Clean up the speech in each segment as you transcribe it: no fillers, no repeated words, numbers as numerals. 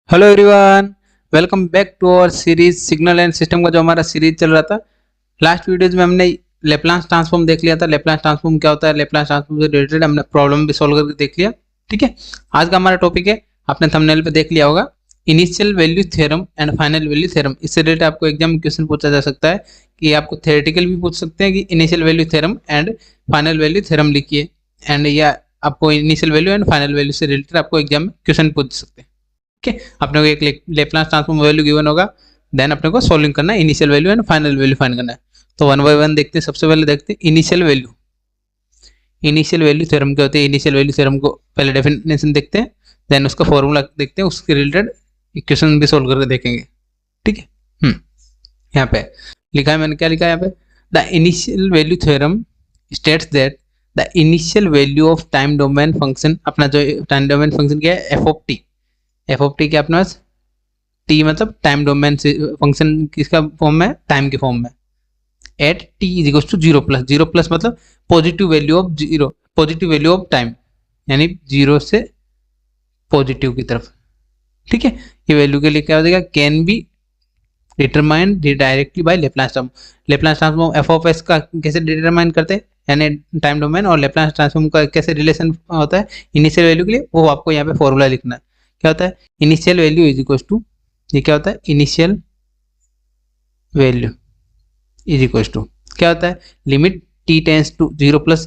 Hello everyone, welcome back to our series signal and system का जो हमारा series चल रहा था। लास्ट वीडियोज में हमने लेप्लास ट्रांसफॉर्म देख लिया था। लेप्लास ट्रांसफॉर्म क्या होता है, लेप्लास ट्रांसफॉर्म से रिलेटेड हमने प्रॉब्लम भी सॉल्व करके देख लिया। ठीक है, आज का हमारा टॉपिक है, आपने थंबनेल पे देख लिया होगा, initial value theorem and final value theorem. इससे रिलेटेड आपको एग्जाम में क्वेश्चन पूछा जा सकता है कि आपको थ्योरेटिकल भी पूछ सकते हैं कि initial value theorem and final value theorem लिखिए, एंड या आपको initial value and final value से रिलेटेड आपको एग्जाम में क्वेश्चन पूछ सकते हैं। ठीक है, अपने को एक लेप्लास ट्रांसफॉर्म वैल्यू गिवन होगा, देन अपने को सॉल्विंग करना है, initial value and final value find करना है। तो वन बाय वन देखते हैं। सबसे पहले देखते हैं initial value. Initial value theorem क्या होती है? इनिशियल वैल्यू थ्योरम को पहले डेफिनेशन देखते हैं, देन उसका फॉर्मूला देखते हैं, उसके रिलेटेड इक्वेशन भी सोल्व करके देखेंगे। ठीक है, यहाँ पे लिखा है, मैंने क्या लिखा है यहाँ पे, the initial value theorem states that the initial value of time domain function, अपना जो टाइम डोमेन फंक्शन क्या है, F of t. F of t क्या अपने पास, टी मतलब टाइम डोमेन से फंक्शन किसका फॉर्म में, टाइम के फॉर्म में, at t is equal to zero plus. Zero plus मतलब positive value of zero, positive value of time, यानी जीरो से पॉजिटिव की तरफ। ठीक है, ये वैल्यू के लिए क्या हो जाएगा, can be determined directly by Laplace transform. Laplace transform F of S का कैसे डिटरमाइन करते हैं, यानी टाइम डोमेन और लेप्लास ट्रांसफॉर्म का कैसे रिलेशन होता है इनिशियल वैल्यू के लिए, वो आपको यहाँ पे फॉर्मूला लिखना है। क्या होता है, initial value is equal to, ये क्या होता है, initial value is equal to क्या होता है, limit T tends to zero plus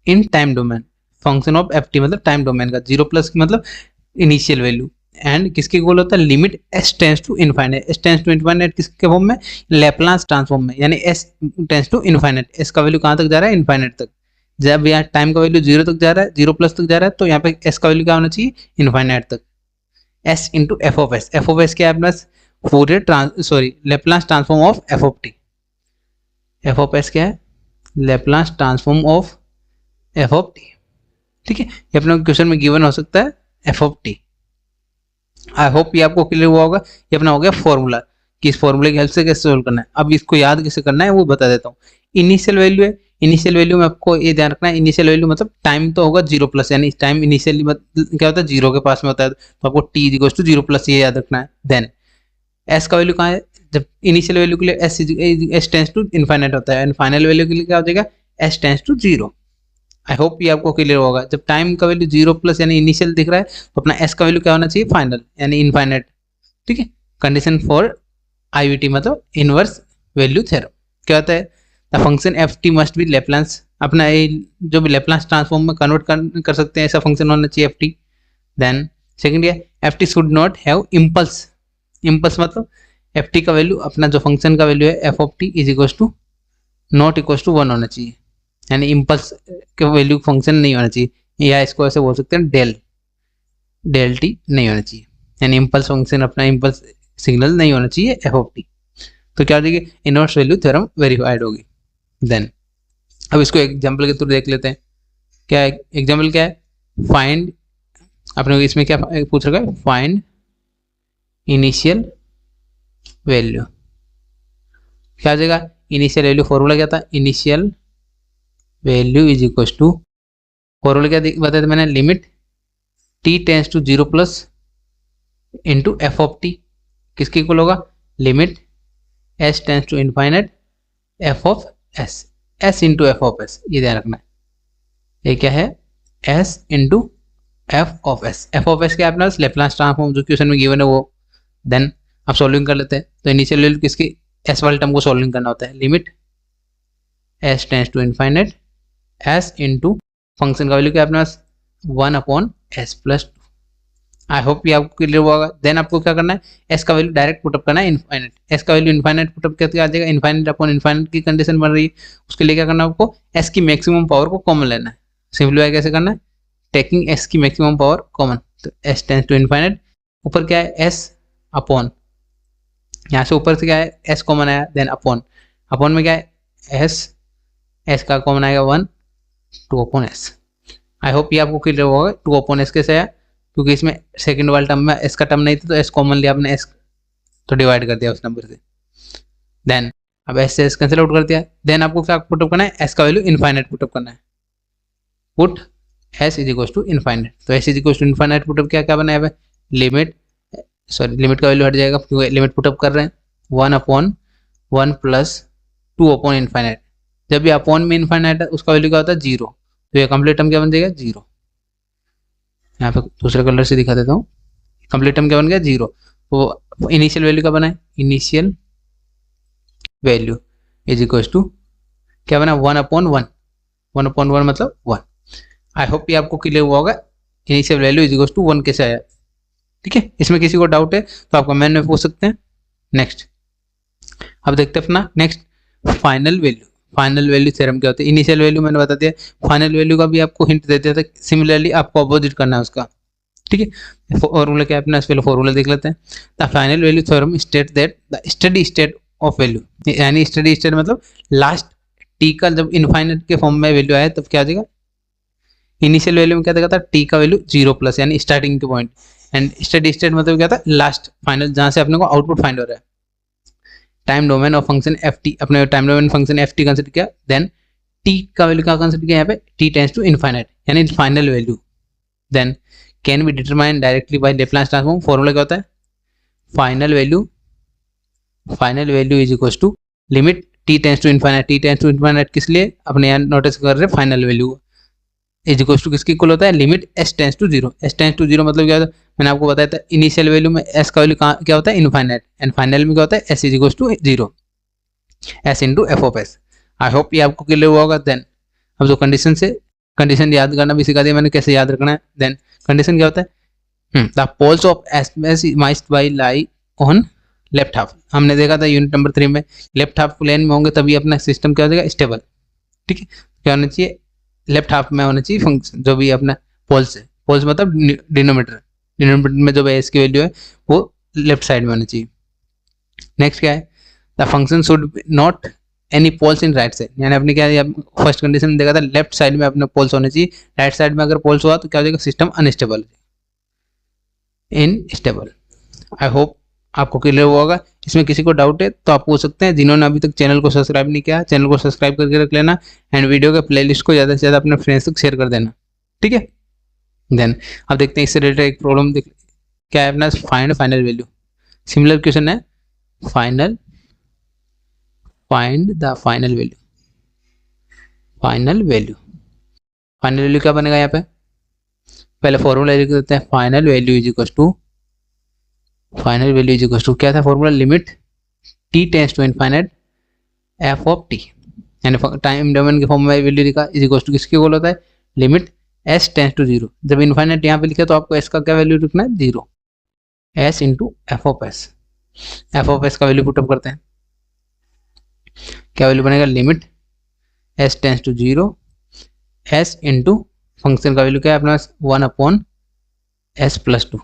in time domain, function of F T मतलब टाइम डोमेन का, जीरो प्लस मतलब इनिशियल वैल्यू, एंड किसके इक्वल होता है, limit S tends to infinite. S tends to infinite किसके फॉर्म में, Laplace transform में, यानी S tends to infinite. S का वैल्यू कहाँ तक जा रहा है, इनफाइनाइट तक। जब यहाँ टाइम का वैल्यू जीरो तक जा रहा है, जीरो प्लस तक जा रहा है, तो यहाँ पे एस का वैल्यू क्या होना चाहिए, इनफाइनाइट तक। S into F of S, F of S क्या है अपना, Fourier sorry Laplace transform of F of t. F of S क्या है, Laplace transform of F of T. ठीक है, ये अपने क्वेश्चन में गिवन हो सकता है, F of T. I hope ये आपको क्लियर हुआ होगा। ये अपना हो गया फॉर्मूला कि इस फॉर्मूले की हेल्प से कैसे सोल्व करना है। अब इसको याद कैसे करना है वो बता देता हूँ। इनिशियल वैल्यू है, इनिशियल वैल्यू में आपको ये ध्यान रखना है, इनिशियल वैल्यू मतलब टाइम तो होगा जीरो प्लस, यानी टाइम इनिशियली क्या होता है, जीरो के पास में होता है, तो आपको T equal to zero plus ये याद रखना है। देन एस का वैल्यू कहाँ है, जब इनिशियल वैल्यू के लिए एस टेंस टू इनफाइनाइट होता है, एंड फाइनल वैल्यू के लिए क्या हो जाएगा, S tends to zero. I hope ये आपको क्लियर होगा। जब टाइम का वैल्यू जीरो प्लस यानी इनिशियल दिख रहा है, तो अपना एस का वैल्यू क्या होना चाहिए, फाइनल यानी इनफाइनाइट। ठीक है, कंडीशन फॉर आईवीटी मतलब इनवर्स वैल्यू थ्योरम। क्या होता है, the function f T must be Laplace, अपना जो भी लेप्लास ट्रांसफॉर्म में कन्वर्ट कर सकते हैं, ऐसा फंक्शन होना चाहिए एफ टी। देन सेकेंड है, F T should not have impulse. Impulse मतलब एफ टी का वैल्यू, अपना जो फंक्शन का वैल्यू है F of T is equal to not equal to one होना चाहिए, यानी इम्पल्स के वैल्यू फंक्शन नहीं होना चाहिए, या इसको ऐसे बोल सकते हैं डेल, डेल टी नहीं होना चाहिए, यानी इम्पल्स फंक्शन अपना इम्पल्स सिग्नल नहीं होना चाहिए एफ ऑफ टी। तो क्या हो जाएगी, इनवर्स वैल्यू थ्योरम वेरीफाइड होगी। देन अब इसको एग्जाम्पल के थ्रू देख लेते हैं। क्या है एग्जाम्पल, क्या है, फाइंड, अपने इसमें क्या पूछ रखा है, फाइंड इनिशियल वैल्यू। क्या हो जाएगा, इनिशियल वैल्यू फॉर्मूला क्या था, initial value is equal to, formula क्या बताया था मैंने, limit T tends to zero plus into F of T, किसके इक्वल होगा, limit S tends to infinite F of S, S into F of S, ये ध्यान रखना है। ये क्या है, S into F of S. F of S क्या है अपना, लेप्लास ट्रांसफॉर्म जो क्वेश्चन में गिवन है वो। देन अब सॉल्विंग कर लेते हैं। तो इनिशियल वैल्यू किसकी, एस वाले टर्म को सॉल्विंग करना होता है, limit S tends to infinite s into function का वैल्यू क्या है अपने पास, one upon s plus two. I hope ये आपको क्लियर हुआ होगा। देन आपको क्या करना है, एस का वैल्यू डायरेक्ट पुटअप करना है इनफाइनाइट। एस का वैल्यू इनफाइनाइट पुटअप करके आ जाएगा, इनफाइनाइट अपॉन इनफाइनाइट की कंडीशन बन रही है। उसके लिए क्या करना है आपको, एस की मैक्सिमम पावर को कॉमन लेना है। सिंपलीफाई कैसे करना है, टेकिंग एस की मैक्सिमम पावर कॉमन, तो एस टेंस टू इनफाइनाइट, ऊपर क्या है एस अपॉन, यहाँ से ऊपर से क्या है एस कॉमन आया, देन अपॉन, अपॉन में क्या है एस, एस का कॉमन आएगा one, two upon S. I hope ये आपको क्लियर होगा। टू अपॉन एस कैसे आया, क्योंकि इसमें सेकंड वाले टर्म में एस का टर्म नहीं था, तो एस कॉमन लिया आपने, एस तो डिवाइड कर दिया उस नंबर से। देन अब एस से एस कैंसिल आउट कर दिया। देन आपको क्या पुटअप करना है, एस का वैल्यू इनफाइनाइट पुटअप करना है, put s is equal to infinite. तो s is equal to infinite put up क्या क्या बनाया है, लिमिट सॉरी लिमिट का वैल्यू हट जाएगा क्योंकि लिमिट पुटअप कर रहे हैं 1/1 प्लस 2/इनफाइनाइट। जब भी अपॉन में इनफाइनाइट है उसका वैल्यू क्या होता है 0, तो ये कंप्लीट टर्म क्या बन जाएगा 0। यहाँ पे दूसरे कलर से दिखा देता हूँ, कंप्लीट टर्म क्या बन गया 0। तो इनिशियल वैल्यू क्या बना है, initial value is equal to क्या बना 1/1, 1/1 मतलब 1। आई होप ये आपको क्लियर हुआ होगा initial value is equal to 1 कैसे आया। ठीक है, इसमें किसी को डाउट है तो आप कमेंट में पूछ सकते हैं। नेक्स्ट अब देखते हैं अपना next final value. Final value theorem क्या होता है, इनिशियल वैल्यू मैंने बता दिया, फाइनल वैल्यू का भी आपको हिंट दे दिया था, सिमिलरली आपको अपोजिट करना है उसका। ठीक है, फॉर्मूला क्या है अपना, पहले फॉर्मूला देख लेते हैं। The final value theorem state that the steady state of value, यानी स्टेडी स्टेट मतलब लास्ट टी का जब इनफाइनाइट के फॉर्म में वैल्यू आए तब क्या आ जाएगा, इनिशियल वैल्यू में क्या देखा था टी का वैल्यू 0+ यानी स्टार्टिंग के पॉइंट, एंड स्टेडी स्टेट मतलब क्या था लास्ट फाइनल जहां से अपने को आउटपुट फाइंड हो रहा है। Time domain of function f t, अपने time domain function f t consider किया, देन टी का वैल्यू क्या कंसिडर किया यहाँ पे, टी टेंड्स टू इनफाइनाइट यानी final value, then can be determine directly by Laplace transform. Formula क्या होता है, final value is equal to limit T tends to infinite, t tends to infinite किस लिए अपने यहाँ नोटिस कर रहे हैं, final value is equal to किसकी इक्वल होता है, limit S tends to 0। S tends to 0 मतलब क्या होता है, मैंने आपको बताया था इनिशियल वैल्यू में एस का वैल्यू क्या होता है इनफाइनाइट, एंड फाइनल में क्या होता है S is equal to 0, S into F of S. I hope ये आपको क्लियर हुआ होगा। देन अब जो कंडीशन याद करना भी सिखा दिया मैंने, कैसे याद रखना है। देन कंडीशन क्या होता है, the poles of S must by lie on left half. हमने देखा था यूनिट नंबर 3 में, लेफ्ट हाफ प्लेन में होंगे तभी अपना सिस्टम क्या हो जाएगा स्टेबल। ठीक है, क्या होना चाहिए, लेफ्ट हाफ में होना चाहिए फंक्शन जो भी अपना पोल्स है, पोल्स मतलब डिनोमिनेटर में जो एस की वैल्यू है वो लेफ्ट साइड में होना चाहिए। नेक्स्ट क्या है, the function should not any poles in right side, यानी अपने क्या फर्स्ट कंडीशन में देखा था लेफ्ट साइड में अपने पोल्स होने चाहिए, राइट साइड में अगर पोल्स हुआ तो क्या हो जाएगा, system unstable instable. I hope आपको क्लियर हुआ होगा। इसमें किसी को डाउट है तो आप पूछ सकते हैं। जिन्होंने अभी तक चैनल को सब्सक्राइब नहीं किया, चैनल को सब्सक्राइब करके रख लेना, एंड वीडियो के प्लेलिस्ट को ज़्यादा से ज़्यादा अपने फ्रेंड्स तक शेयर कर देना। ठीक है, देन अब देखते हैं इससे रिलेटेड एक प्रॉब्लम क्या है अपना, फाइंड वैल्यू। सिमिलर क्वेश्चन है, फाइंड द फाइनल वैल्यू क्या बनेगा यहाँ पे, पहले फॉर्मूला लिख देते हैं, final value is equal to क्या था formula, limit T tends to infinite F of T, यानी टाइम डोमेन के फॉर्म में वैल्यू लिखा इज इक्वल टू किसके इक्वल होता है, लिमिट एस टेंड्स टू 0। जब इनफाइनाइट यहाँ पे लिखा तो आपको एस का क्या वैल्यू लिखना है 0, S into F of S. F of S का वैल्यू पुटअप करते हैं, क्या वैल्यू बनेगा, limit S tends to 0, S into function का वैल्यू क्या है अपना 1/s+2।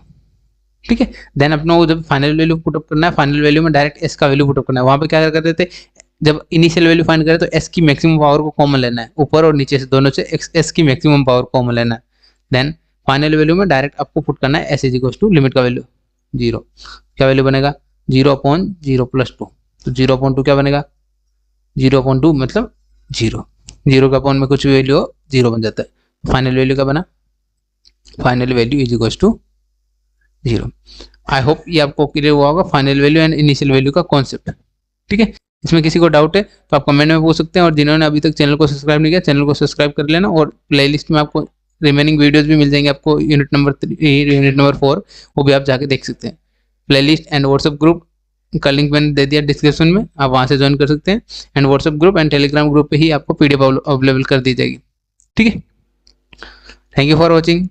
ठीक है, देन अपना वो जब फाइनल वैल्यू पुटअप करना है, फाइनल वैल्यू में डायरेक्ट एस का वैल्यू पुटअप करना है। वहाँ पे क्या करते थे, जब इनिशियल वैल्यू फाइंड करें तो एस की मैक्सिमम पावर को कॉमन लेना है, ऊपर और नीचे से दोनों से एस की मैक्सिमम पावर कॉमन लेना है। देन फाइनल वैल्यू में डायरेक्ट आपको पुट करना है S is equal to limit का वैल्यू 0, क्या वैल्यू बनेगा 0/0+2, तो 0/2 क्या बनेगा, 0/2 मतलब 0 का अपॉन में कुछ भी वैल्यू हो 0 बन जाता है। फाइनल वैल्यू का बना, final value is equal to 0। I hope ये आपको क्लियर हुआ होगा final value and initial value का कॉन्सेप्ट। ठीक है, इसमें किसी को डाउट है तो आप कमेंट में पूछ सकते हैं, और जिन्होंने अभी तक चैनल को सब्सक्राइब नहीं किया चैनल को सब्सक्राइब कर लेना, और प्लेलिस्ट में आपको रिमेनिंग वीडियोस भी मिल जाएंगे आपको यूनिट नंबर 4, वो भी आप जाके देख सकते हैं। प्लेलिस्ट एंड व्हाट्सएप ग्रुप का लिंक मैंने दे दिया डिस्क्रिप्शन में, आप वहाँ से ज्वाइन कर सकते हैं, and WhatsApp group and Telegram group पे ही आपको PDF अवेलेबल कर दी जाएगी। ठीक है, थैंक यू फॉर वॉचिंग।